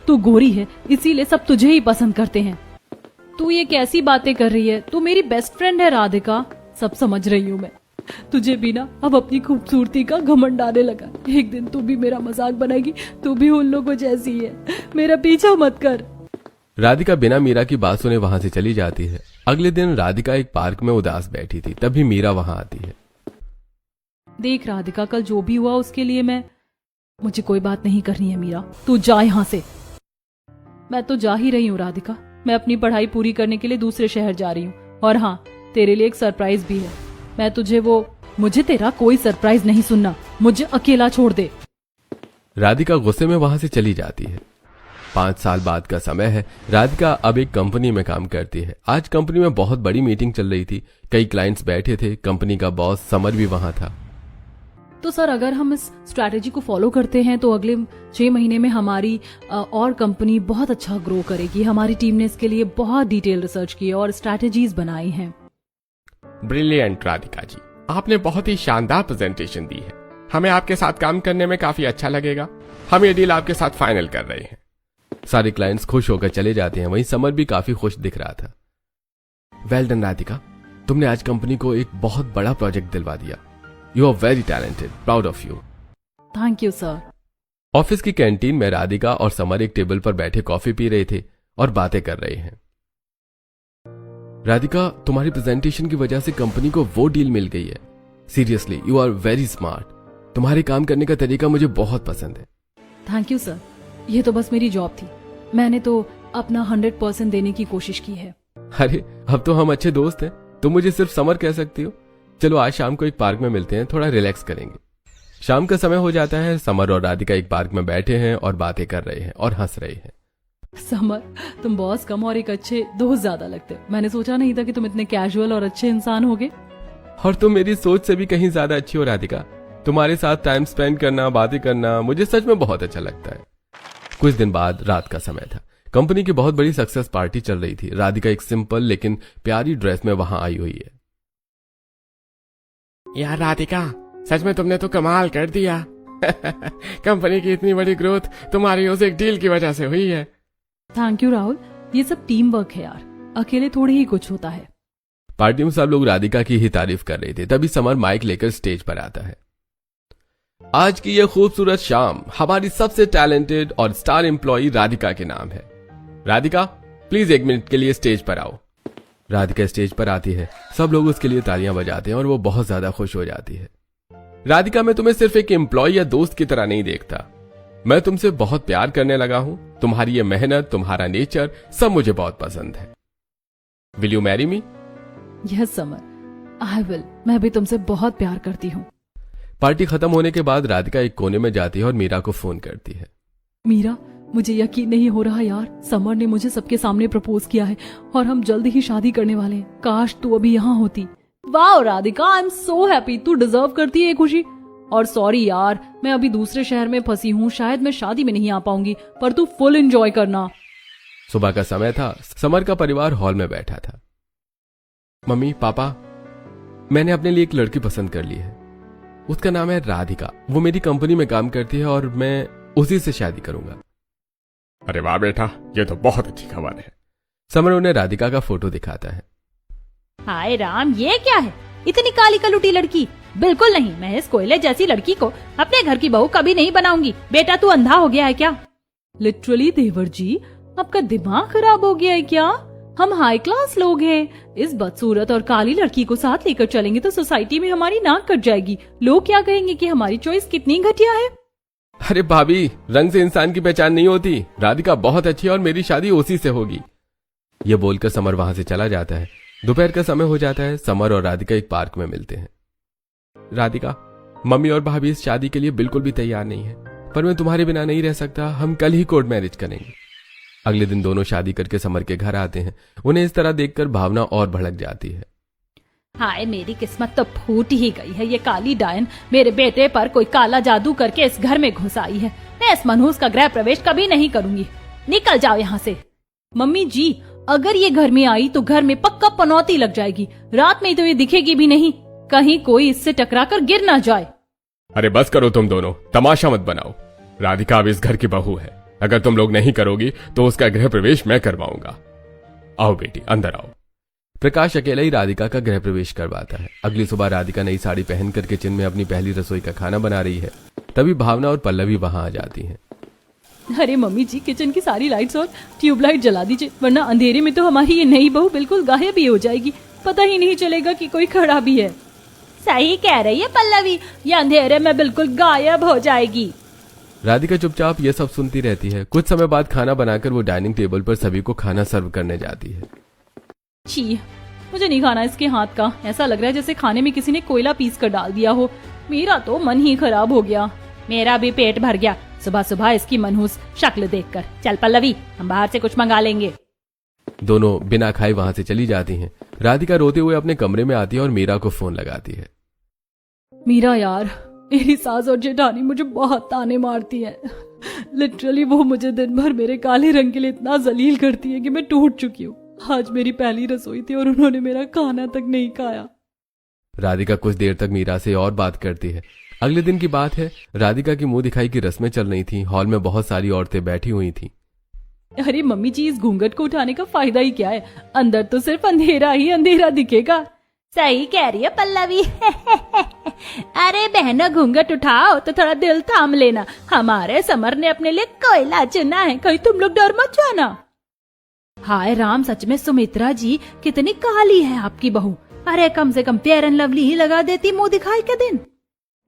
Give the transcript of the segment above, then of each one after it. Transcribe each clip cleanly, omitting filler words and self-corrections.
तू गोरी है इसीलिए सब तुझे ही पसंद करते हैं। तू ये कैसी बातें कर रही है? तू मेरी बेस्ट फ्रेंड है राधिका। सब समझ रही हूँ मैं। तुझे भी ना अब अपनी खूबसूरती का घमंड आने लगा। एक दिन तू भी मेरा मजाक बनाएगी। तू भी उन लोगों जैसी है। मेरा पीछा मत कर। राधिका बिना मीरा की बात सुने वहां से चली जाती है। अगले दिन राधिका एक पार्क में उदास बैठी थी, तभी मीरा वहां आती है। देख राधिका, कल जो भी हुआ उसके लिए मुझे कोई बात नहीं करनी है मीरा। तू जा यहाँ से। मैं तो जा ही रही हूँ राधिका। मैं अपनी पढ़ाई पूरी करने के लिए दूसरे शहर जा रही हूँ। और हाँ, तेरे लिए एक सरप्राइज भी है। मैं तुझे मुझे तेरा कोई सरप्राइज नहीं सुनना। मुझे अकेला छोड़ दे। राधिका गुस्से में वहां से चली जाती है। 5 साल बाद का समय है। राधिका अब एक कंपनी में काम करती है। आज कंपनी में बहुत बड़ी मीटिंग चल रही थी। कई क्लाइंट्स बैठे थे। कंपनी का बॉस समर भी वहां था। तो सर, अगर हम इस स्ट्रैटेजी को फॉलो करते हैं तो अगले 6 महीने में हमारी और कंपनी बहुत अच्छा ग्रो करेगी। हमारी टीम ने इसके लिए बहुत डिटेल रिसर्च की और स्ट्रैटेजीज बनाई हैं। ब्रिलियंट राधिका जी, आपने बहुत ही शानदार प्रेजेंटेशन दी है। हमें आपके साथ काम करने में काफी अच्छा लगेगा। हम ये डील आपके साथ फाइनल कर रहे हैं। सारे क्लाइंट्स खुश होकर चले जाते हैं। वहीं समर भी काफी खुश दिख रहा था। वेल डन राधिका, तुमने आज कंपनी को एक बहुत बड़ा प्रोजेक्ट दिलवा दिया। You are very talented, proud of you. Thank you sir. Office की कैंटीन में राधिका और समर एक टेबल पर बैठे कॉफी पी रहे थे और बातें कर रहे हैं। राधिका, तुम्हारी प्रेजेंटेशन की वजह से कंपनी को वो डील मिल गई है। Seriously, you are very smart. तुम्हारे काम करने का तरीका मुझे बहुत पसंद है। Thank you sir. ये तो बस मेरी जॉब थी। मैंने तो अपना 100% देने की कोशिश की है। अरे, अब तो हम अच्छे दोस्त हैं। तुम मुझे सिर्फ समर कह सकती हो। चलो आज शाम को एक पार्क में मिलते हैं, थोड़ा रिलैक्स करेंगे। शाम का समय हो जाता है। समर और राधिका एक पार्क में बैठे हैं और बातें कर रहे हैं और हंस रहे हैं। समर, तुम बॉस कम और एक अच्छे दोस्त ज्यादा लगते हो। मैंने सोचा नहीं था कि तुम इतने कैजुअल और अच्छे इंसान होगे। और तुम मेरी सोच से भी कहीं ज्यादा अच्छी हो राधिका। तुम्हारे साथ टाइम स्पेंड करना, बातें करना मुझे सच में बहुत अच्छा लगता है। कुछ दिन बाद रात का समय था। कंपनी की बहुत बड़ी सक्सेस पार्टी चल रही थी। राधिका एक सिंपल लेकिन प्यारी ड्रेस में वहां आई हुई है। यार राधिका, सच में तुमने तो कमाल कर दिया। कंपनी की इतनी बड़ी ग्रोथ तुम्हारी उस एक डील की वजह से हुई है। Thank you Rahul. ये सब टीम वर्क है यार, अकेले थोड़ी ही कुछ होता है। पार्टी में सब लोग राधिका की ही तारीफ कर रहे थे। तभी समर माइक लेकर स्टेज पर आता है। आज की यह खूबसूरत शाम हमारी सबसे टैलेंटेड और स्टार एम्प्लॉई राधिका के नाम है। राधिका, प्लीज 1 मिनट के लिए स्टेज पर आओ। राधिका स्टेज पर आती है। सब लोग उसके लिए तालियां बजाते हैं और वो बहुत ज्यादा खुश हो जाती है। राधिका, मैं तुम्हें सिर्फ एक एम्प्लॉय या दोस्त की तरह नहीं देखता। मैं तुमसे बहुत प्यार करने लगा हूं। तुम्हारी ये मेहनत, तुम्हारा नेचर सब मुझे बहुत पसंद है। Will you marry me? Yes summer, I will. मैं भी तुमसे बहुत प्यार करती हूँ। पार्टी खत्म होने के बाद राधिका एक कोने में जाती है और मीरा को फोन करती है। मीरा, मुझे यकीन नहीं हो रहा यार, समर ने मुझे सबके सामने प्रपोज किया है और हम जल्द ही शादी करने वाले हैं। काश तू अभी यहाँ होती। वाह Radhika, I am so happy. तू डिजर्व करती है ये खुशी। और सॉरी यार, मैं अभी दूसरे शहर में फंसी हूँ। शायद मैं शादी में नहीं आ पाऊंगी, पर तू फुल एंजॉय करना। सुबह का समय था। समर का परिवार हॉल में बैठा था। मम्मी, पापा, मैंने अपने लिए एक लड़की पसंद कर ली है। उसका नाम है राधिका। वो मेरी कंपनी में काम करती है और मैं उसी से शादी करूंगा। अरे वाह बेटा, ये तो बहुत अच्छी खबर है। समर उन्हें राधिका का फोटो दिखाता है। हाय राम, ये क्या है? इतनी काली कलुटी लड़की। बिल्कुल नहीं, मैं इस कोयले जैसी लड़की को अपने घर की बहू कभी नहीं बनाऊंगी। बेटा, तू अंधा हो गया है क्या? लिटरली देवर जी, आपका दिमाग खराब हो गया है क्या? हम हाई क्लास लोग हैं। इस बदसूरत और काली लड़की को साथ लेकर चलेंगे तो सोसाइटी में हमारी नाक कट जाएगी। लोग क्या कहेंगे कि हमारी चॉइस कितनी घटिया है। अरे भाभी, रंग से इंसान की पहचान नहीं होती। राधिका बहुत अच्छी है और मेरी शादी उसी से होगी। ये बोलकर समर वहां से चला जाता है। दोपहर का समय हो जाता है। समर और राधिका एक पार्क में मिलते हैं। राधिका, मम्मी और भाभी इस शादी के लिए बिल्कुल भी तैयार नहीं है, पर मैं तुम्हारे बिना नहीं रह सकता। हम कल ही कोर्ट मैरिज करेंगे। अगले दिन दोनों शादी करके समर के घर आते हैं। उन्हें इस तरह देखकर भावना और भड़क जाती है। हाय, मेरी किस्मत तो फूट ही गई है। ये काली डायन मेरे बेटे पर कोई काला जादू करके इस घर में घुस आई है। मैं इस मनहूस का गृह प्रवेश कभी नहीं करूंगी। निकल जाओ यहाँ से। मम्मी जी, अगर ये घर में आई तो घर में पक्का पनौती लग जाएगी। रात में तो ये दिखेगी भी नहीं। कहीं कोई इससे टकराकर गिर ना जाए। अरे बस करो तुम दोनों, तमाशा मत बनाओ। राधिका अब इस घर की बहू है। अगर तुम लोग नहीं करोगी तो उसका गृह प्रवेश मैं करवाऊंगा। आओ बेटी, अंदर आओ। प्रकाश अकेला ही राधिका का गृह प्रवेश करवाता है। अगली सुबह राधिका नई साड़ी पहनकर किचन में अपनी पहली रसोई का खाना बना रही है। तभी भावना और पल्लवी वहां आ जाती हैं। अरे मम्मी जी, किचन की सारी लाइट्स और ट्यूबलाइट जला दीजिए, वरना अंधेरे में तो हमारी ये नई बहू बिल्कुल गायब ही हो जाएगी, पता ही नहीं चलेगा कि कोई खड़ा भी है। सही कह रही है पल्लवी, ये अंधेरे में बिल्कुल गायब हो जाएगी। राधिका चुपचाप ये सब सुनती रहती है। कुछ समय बाद खाना बनाकर वो डाइनिंग टेबल पर सभी को खाना सर्व करने जाती है। छी, मुझे नहीं खाना इसके हाथ का। ऐसा लग रहा है जैसे खाने में किसी ने कोयला पीस कर डाल दिया हो। मेरा तो मन ही खराब हो गया। मेरा भी पेट भर गया सुबह सुबह इसकी मनहूस शक्ल देखकर। चल पल्लवी, हम बाहर से कुछ मंगा लेंगे। दोनों बिना खाए वहां से चली जाती हैं। राधिका रोते हुए अपने कमरे में आती है और मीरा को फोन लगाती है। मीरा यार, मेरी सास और जेठानी मुझे बहुत ताने मारती है। लिटरली वो मुझे दिन भर मेरे काले रंग के लिए इतना जलील करती है कि मैं टूट चुकी हूँ। आज मेरी पहली रसोई थी और उन्होंने मेरा खाना तक नहीं खाया। राधिका कुछ देर तक मीरा से और बात करती है। अगले दिन की बात है। राधिका की मुंह दिखाई की रस्में चल रही थी। हॉल में बहुत सारी औरतें बैठी हुई थी। अरे मम्मी जी, इस घूंघट को उठाने का फायदा ही क्या है? अंदर तो सिर्फ अंधेरा ही अंधेरा दिखेगा। सही कह रही है पल्लवी। अरे बहनों, घूंघट उठाओ तो थोड़ा दिल थाम लेना। हमारे समर ने अपने लिए कोयला चुना है, कहीं तुम लोग डर मत जाना। हाय राम, सच में सुमित्रा जी कितनी काली है आपकी बहू। अरे कम से कम फेयर एंड लवली ही लगा देती मुंह दिखाई के दिन।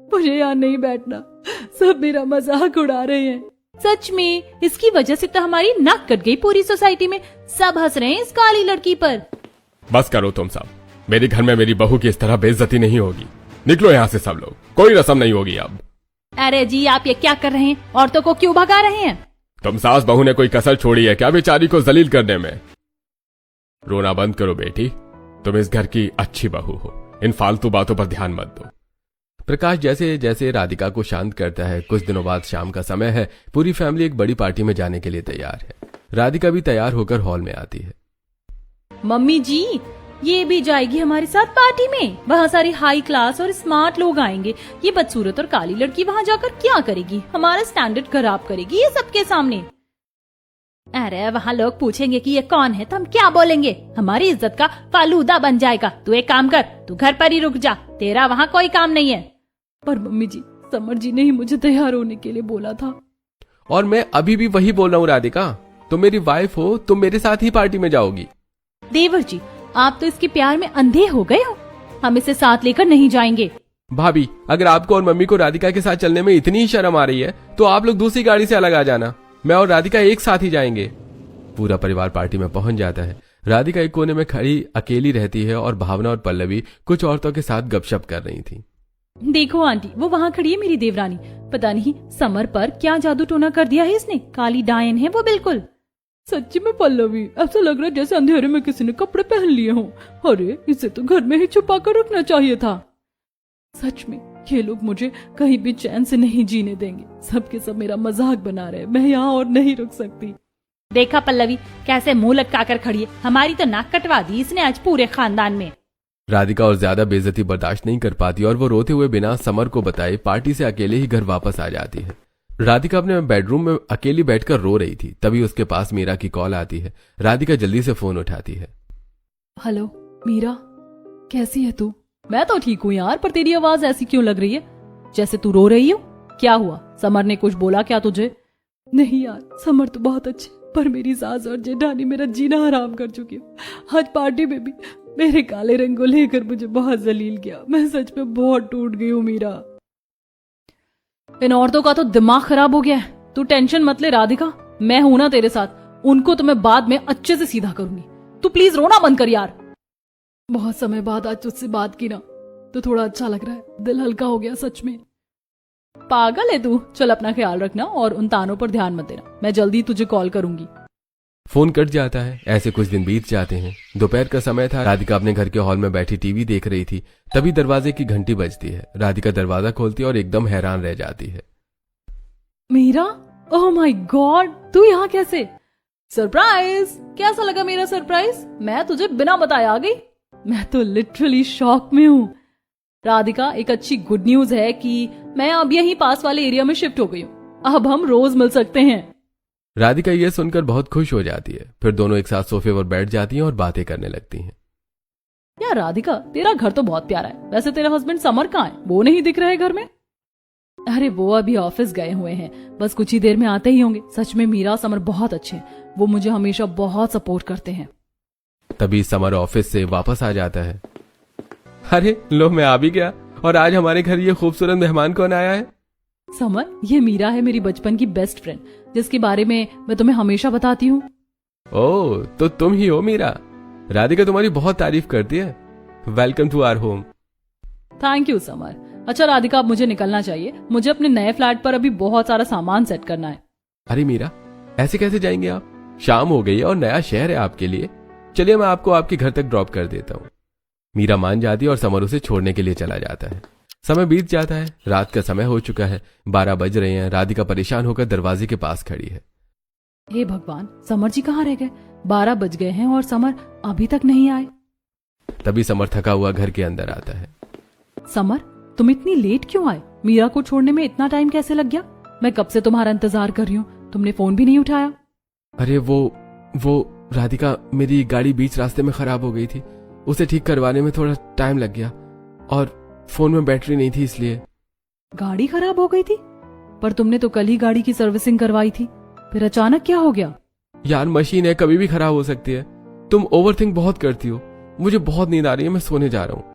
मुझे यहाँ नहीं बैठना, सब मेरा मजाक उड़ा रहे हैं। सच में इसकी वजह से तो हमारी नाक कट गई पूरी सोसाइटी में। सब हंस रहे हैं इस काली लड़की पर। बस करो तुम सब। मेरे घर में मेरी बहू की इस तरह बेइज्जती नहीं होगी। निकलो यहाँ से सब लोग, कोई रस्म नहीं होगी अब। अरे जी, आप ये क्या कर रहे हैं? औरतों को क्यों भगा रहे हैं? तुम सास बहू ने कोई कसर छोड़ी है क्या बेचारी को जलील करने में? रोना बंद करो बेटी, तुम इस घर की अच्छी बहू हो। इन फालतू बातों पर ध्यान मत दो। प्रकाश जैसे जैसे राधिका को शांत करता है। कुछ दिनों बाद शाम का समय है। पूरी फैमिली एक बड़ी पार्टी में जाने के लिए तैयार है। राधिका भी तैयार होकर हॉल में आती है। मम्मी जी, ये भी जाएगी हमारे साथ पार्टी में। वहाँ सारे हाई क्लास और स्मार्ट लोग आएंगे। ये बदसूरत और काली लड़की वहाँ जाकर क्या करेगी? हमारा स्टैंडर्ड खराब करेगी ये सबके सामने। अरे वहाँ लोग पूछेंगे कि ये कौन है तो हम क्या बोलेंगे? हमारी इज्जत का फालूदा बन जाएगा। तू एक काम कर, तू घर पर ही रुक जा, तेरा वहाँ कोई काम नहीं है। पर मम्मी जी, समर जी ने ही मुझे तैयार होने के लिए बोला था। और मैं अभी भी वही बोल रहा हूँ राधिका, तुम मेरी वाइफ हो, तुम मेरे साथ ही पार्टी में जाओगी। देवर जी, आप तो इसके प्यार में अंधे हो गए हो। हम इसे साथ लेकर नहीं जाएंगे। भाभी, अगर आपको और मम्मी को राधिका के साथ चलने में इतनी ही शर्म आ रही है तो आप लोग दूसरी गाड़ी से अलग आ जाना। मैं और राधिका एक साथ ही जाएंगे। पूरा परिवार पार्टी में पहुंच जाता है। राधिका एक कोने में खड़ी अकेली रहती है और भावना और पल्लवी कुछ औरतों के साथ गपशप कर रही थी। देखो आंटी, वो वहाँ खड़ी है मेरी देवरानी। पता नहीं समर पर क्या जादू टोना कर दिया है इसने। काली डायन है वो बिल्कुल। सच्ची में पल्लवी, ऐसा लग रहा है जैसे अंधेरे में किसी ने कपड़े पहन लिए हों। अरे इसे तो घर में ही छुपा कर रखना चाहिए था। सच में ये लोग मुझे कहीं भी चैन से नहीं जीने देंगे। सबके सब मेरा मजाक बना रहे। मैं यहाँ और नहीं रुक सकती। देखा पल्लवी कैसे मुंह लटका कर खड़ी है। हमारी तो नाक कटवा दी इसने आज पूरे खानदान में। राधिका और ज्यादा बेइज्जती बर्दाश्त नहीं कर पाती और वो रोते हुए बिना समर को बताए पार्टी से अकेले ही घर वापस आ जाती है। राधिका अपने बेडरूम में अकेली बैठकर रो रही थी। तभी उसके पास मीरा की कॉल आती है। राधिका जल्दी से फोन उठाती है। हेलो मीरा, कैसी है तू? मैं तो ठीक हूँ यार, पर तेरी आवाज ऐसी क्यों लग रही है जैसे तू रो रही हो? क्या हुआ? समर ने कुछ बोला क्या तुझे? नहीं यार, समर तो बहुत अच्छे, पर मेरी सास और जेठानी मेरा जीना हराम कर चुकी है। आज पार्टी में भी मेरे काले रंग को लेकर मुझे बहुत जलील किया। मैं सच में बहुत टूट गई हूँ मीरा। इन औरतों का तो दिमाग खराब हो गया है। तू टेंशन मत ले राधिका, मैं हूं ना तेरे साथ। उनको तो मैं बाद में अच्छे से सीधा करूंगी। तू प्लीज रोना बंद कर यार। बहुत समय बाद आज तुझसे बात की ना, तो थोड़ा अच्छा लग रहा है। दिल हल्का हो गया सच में। पागल है तू। चल अपना ख्याल रखना और उन तानों पर ध्यान मत देना। मैं जल्दी तुझे कॉल करूंगी। फोन कट जाता है। ऐसे कुछ दिन बीत जाते हैं। दोपहर का समय था। राधिका अपने घर के हॉल में बैठी टीवी देख रही थी। तभी दरवाजे की घंटी बजती है। राधिका दरवाजा खोलती है और एकदम हैरान रह जाती है। मीरा, ओह माय गॉड, तू यहाँ कैसे? सरप्राइज! कैसा लगा मेरा सरप्राइज? मैं तुझे बिना बताए आ गई। मैं तो लिटरली शॉक में हूँ। राधिका, एक अच्छी गुड न्यूज है कि मैं अब यहीं पास वाले एरिया में शिफ्ट हो गई हूँ। अब हम रोज मिल सकते हैं। राधिका ये सुनकर बहुत खुश हो जाती है। फिर दोनों एक साथ सोफे पर बैठ जाती हैं और बातें करने लगती हैं। यार राधिका, तेरा घर तो बहुत प्यारा है। वैसे तेरा हस्बैंड समर कहाँ है? वो नहीं दिख रहे घर में। अरे वो अभी ऑफिस गए हुए हैं, बस कुछ ही देर में आते ही होंगे। सच में मीरा समर बहुत अच्छे हैं, वो मुझे हमेशा बहुत सपोर्ट करते हैं। तभी समर ऑफिस से वापस आ जाता है। अरे लो, मैं आ भी गया। और आज हमारे घर ये खूबसूरत मेहमान कौन आया है? समर, ये मीरा है, मेरी बचपन की बेस्ट फ्रेंड, जिसके बारे में मैं तुम्हें हमेशा बताती हूँ। ओह, तो तुम ही हो मीरा। राधिका तुम्हारी बहुत तारीफ करती है। Welcome to our home. Thank you Samar. अच्छा राधिका, अब मुझे निकलना चाहिए। मुझे अपने नए फ्लैट पर अभी बहुत सारा सामान सेट करना है। अरे मीरा, ऐसे कैसे जाएंगे आप? शाम हो गई है और नया शहर है आपके लिए। चलिए मैं आपको आपके घर तक ड्रॉप कर देता हूँ। मीरा मान जाती है और समर उसे छोड़ने के लिए चला जाता है। समय बीत जाता है। रात का समय हो चुका है, 12 बज रहे हैं। राधिका परेशान होकर दरवाजे के पास खड़ी है। हे भगवान, समर जी कहाँ रह गए? 12 बज गए हैं और समर अभी तक नहीं आए। तभी समर थका हुआ घर के अंदर आता है। समर, तुम इतनी लेट क्यों आए? मीरा को छोड़ने में इतना टाइम कैसे लग गया? मैं कब से तुम्हारा इंतजार कर रही हूँ, तुमने फोन भी नहीं उठाया। अरे वो राधिका, मेरी गाड़ी बीच रास्ते में खराब हो गई थी। उसे ठीक करवाने में थोड़ा टाइम लग गया और फोन में बैटरी नहीं थी, इसलिए। गाड़ी खराब हो गई थी? पर तुमने तो कल ही गाड़ी की सर्विसिंग करवाई थी, फिर अचानक क्या हो गया? यार मशीन है, कभी भी खराब हो सकती है। तुम ओवरथिंक बहुत करती हो। मुझे बहुत नींद आ रही है, मैं सोने जा रहा हूँ।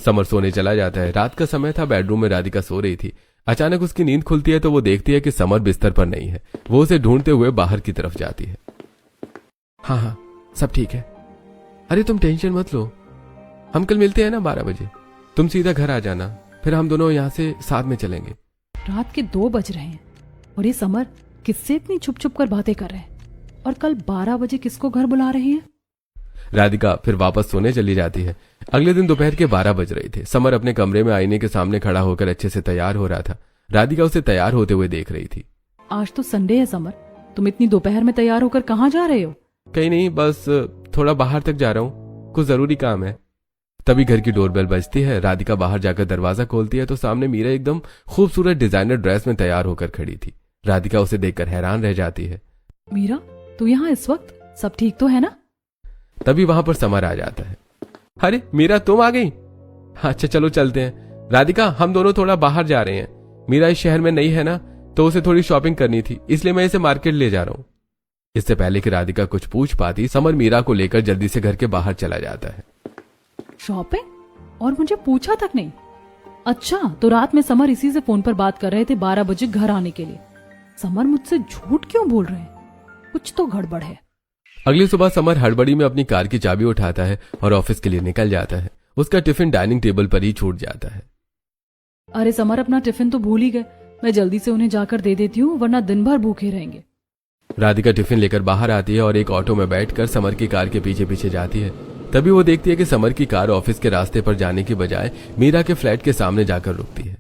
समर सोने चला जाता है। रात का समय था, बेडरूम में राधिका सो रही थी। अचानक उसकी नींद खुलती है तो वो देखती है कि समर बिस्तर पर नहीं है। वो उसे ढूंढते हुए बाहर की तरफ जाती है। हाँ, सब ठीक है। अरे तुम टेंशन मत लो, हम कल मिलते हैं ना 12 बजे। तुम सीधा घर आ जाना, फिर हम दोनों यहाँ से साथ में चलेंगे। रात के 2 बज रहे हैं और ये समर किससे इतनी छुप छुप कर बातें कर रहे हैं? और कल 12 बजे किसको घर बुला रहे हैं? राधिका फिर वापस सोने चली जाती है। अगले दिन दोपहर के 12 बज रहे थे। समर अपने कमरे में आईने के सामने खड़ा होकर अच्छे से तैयार हो रहा था। राधिका उसे तैयार होते हुए देख रही थी। आज तो संडे है समर, तुम इतनी दोपहर में तैयार होकर कहाँ जा रहे हो? कहीं नहीं, बस थोड़ा बाहर तक जा रहा हूँ, कुछ जरूरी काम है। तभी घर की डोरबेल बजती है। राधिका बाहर जाकर दरवाजा खोलती है तो सामने मीरा एकदम खूबसूरत डिजाइनर ड्रेस में तैयार होकर खड़ी थी। राधिका उसे देखकर हैरान रह जाती है। मीरा, तू यहाँ इस वक्त? सब ठीक तो है ना? तभी वहां पर समर आ जाता है। अरे मीरा, तुम आ गई? अच्छा चलो चलते हैं। राधिका, हम दोनों थोड़ा बाहर जा रहे हैं। मीरा इस शहर में नई है ना, तो उसे थोड़ी शॉपिंग करनी थी, इसलिए मैं इसे मार्केट ले जा रहा हूँ। इससे पहले कि राधिका कुछ पूछ पाती, समर मीरा को लेकर जल्दी से घर के बाहर चला जाता है। शॉपिंग? और मुझे पूछा तक नहीं? अच्छा, तो रात में समर इसी से फोन पर बात कर रहे थे 12 बजे घर आने के लिए। समर मुझसे झूठ क्यों बोल रहे हैं? कुछ तो गड़बड़ है। अगली सुबह समर हड़बड़ी में अपनी कार की चाबी उठाता है और ऑफिस के लिए निकल जाता है। उसका टिफिन डाइनिंग टेबल पर ही छूट जाता है। अरे समर, अपना टिफिन तो भूल ही गए। मैं जल्दी से उन्हें जाकर दे देती हूँ, वरना दिन भर भूखे रहेंगे। राधिका टिफिन लेकर बाहर आती है और एक ऑटो में बैठकर समर की कार के पीछे पीछे जाती है। तभी वो देखती है कि समर की कार ऑफिस के रास्ते पर जाने की बजाय मीरा के फ्लैट के सामने जाकर रुकती है।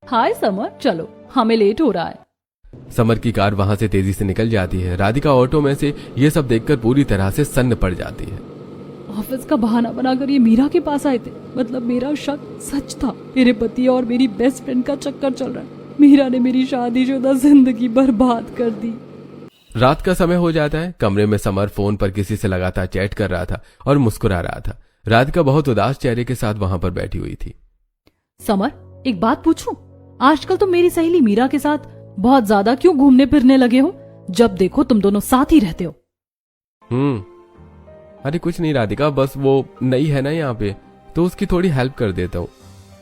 हाय समर, चलो, हमें लेट हो रहा है। समर की कार वहां से तेजी से निकल जाती है। राधिका ऑटो में से ये सब देखकर पूरी तरह से सन्न पड़ जाती है। ऑफिस का बहाना बनाकर ये मीरा के पास आए थे, मतलब मेरा शक सच था। मेरे पति और मेरी बेस्ट फ्रेंड का चक्कर चल रहा है। मीरा ने मेरी शादीशुदा जिंदगी बर्बाद कर दी। रात का समय हो जाता है। कमरे में समर फोन पर किसी से लगातार चैट कर रहा था और मुस्कुरा रहा था। राधिका बहुत उदास चेहरे के साथ वहां पर बैठी हुई थी। समर, एक बात पूछूं? आजकल तुम मेरी सहेली मीरा के साथ बहुत ज्यादा क्यों घूमने फिरने लगे हो? जब देखो तुम दोनों साथ ही रहते हो। अरे कुछ नहीं राधिका, बस वो नई है ना यहाँ पे, तो उसकी थोड़ी हेल्प कर देता हूँ।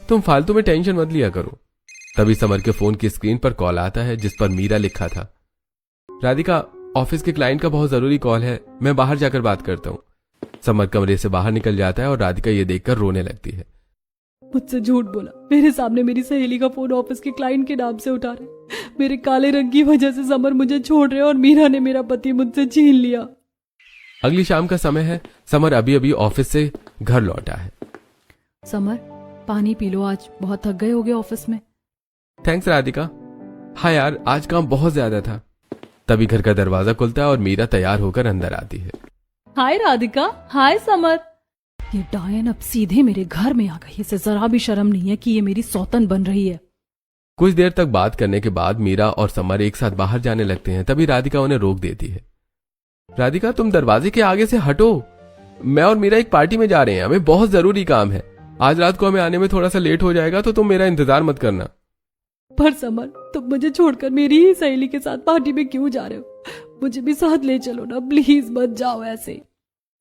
तुम फालतू में टेंशन मत लिया करो। तभी समर के फोन की स्क्रीन पर कॉल आता है जिस पर मीरा लिखा था। राधिका, ऑफिस के क्लाइंट का बहुत जरूरी कॉल है, मैं बाहर जाकर बात करता हूँ। समर कमरे से बाहर निकल जाता है और राधिका ये देखकर रोने लगती है। मुझसे झूठ बोला, मेरे सामने मेरी सहेली का फोन ऑफिस के क्लाइंट के नाम से उठा रहे। मेरे काले रंग की वजह से समर मुझे छोड़ रहे और मीरा ने मेरा पति मुझसे छीन लिया। अगली शाम का समय है। समर अभी अभी ऑफिस से घर लौटा है। समर, पानी पी लो, आज बहुत थक गए होगे ऑफिस में। थैंक्स राधिका। हाँ यार, आज काम बहुत ज्यादा था। तभी घर का दरवाजा खुलता है और मीरा तैयार होकर अंदर आती है। हाय राधिका, हाय समर। ये डायन अब सीधे मेरे घर में आ गई। इसे जरा भी शर्म नहीं है कि ये मेरी सौतन बन रही है। कुछ देर तक बात करने के बाद मीरा और समर एक साथ बाहर जाने लगते हैं। तभी राधिका उन्हें रोक देती है। राधिका, तुम दरवाजे के आगे से हटो। मैं और मीरा एक पार्टी में जा रहे हैं, हमें बहुत जरूरी काम है। आज रात को हमें आने में थोड़ा सा लेट हो जाएगा, तो तुम मेरा इंतजार मत करना। पर समर, तुम मुझे छोड़कर मेरी ही सहेली के साथ पार्टी में क्यों जा रहे हो? मुझे भी साथ ले चलो ना, प्लीज मत जाओ ऐसे।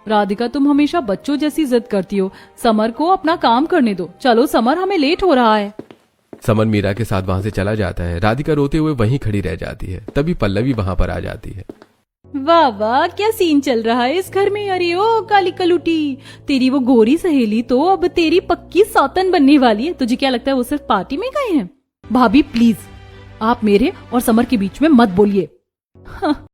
राधिका, तुम हमेशा बच्चों जैसी जिद करती हो। समर को अपना काम करने दो। चलो समर, हमें लेट हो रहा है। समर मीरा के साथ वहां से चला जाता है। राधिका रोते हुए वहीं खड़ी रह जाती है। तभी पल्लवी वहां पर आ जाती है। वाह वाह, क्या सीन चल रहा है इस घर में। अरे ओ काली कलूटी, तेरी वो गोरी सहेली तो अब तेरी पक्की सौतन बनने वाली है। तुझे क्या लगता है वो सिर्फ पार्टी में गए हैं? भाभी प्लीज, आप मेरे और समर के बीच में मत बोलिए। हाँ।